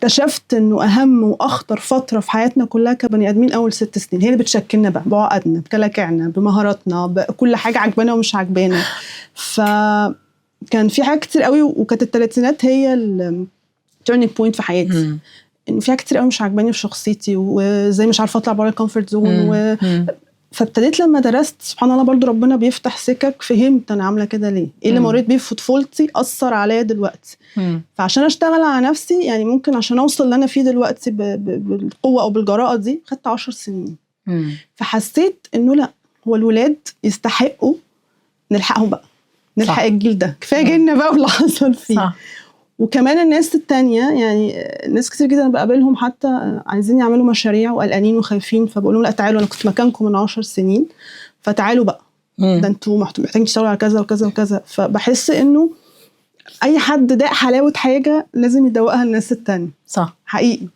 اكتشفت انه اهم واخطر فتره في حياتنا كلها كبني ادمين اول 6 سنين، هي اللي بتشكلنا بقى بعقدنا بكلاكعنا بمهاراتنا بكل حاجه عجبانا ومش عجبانا. فكان في حاجات كتير قوي، وكانت الثلاثينات هي التيرنينج بوينت في حياتي. انه في حاجات كتير قوي مش عجباني في شخصيتي، وزي مش عارفه اطلع بره الكومفورت زون. فابتديت لما درست سبحان الله برضو ربنا بيفتح سكك، فهمت انا عامله كده ليه، ايه اللي مريت بيه في طفولتي اثر عليا دلوقتي. فعشان اشتغل على نفسي يعني ممكن عشان اوصل اللي انا فيه دلوقتي بالقوه او بالجراءه دي خدت 10 سنين. فحسيت انه لا، هو الولاد يستحقوا نلحقهم بقى، نلحق صح. الجيل ده كفايه جيلنا بقى واللي حصل فيه صح. وكمان الناس التانية يعني ناس كتير جدا بقابلهم حتى عايزين يعملوا مشاريع وقلقانين وخايفين، فبقول لهم لا تعالوا، انا كنت مكانكم من 10 سنين فتعالوا بقى، ده انتوا محتاجين تشتغلوا على كذا وكذا وكذا. فبحس انه اي حد داق حلاوة حاجة لازم يدوقها الناس التانية. صح حقيقي.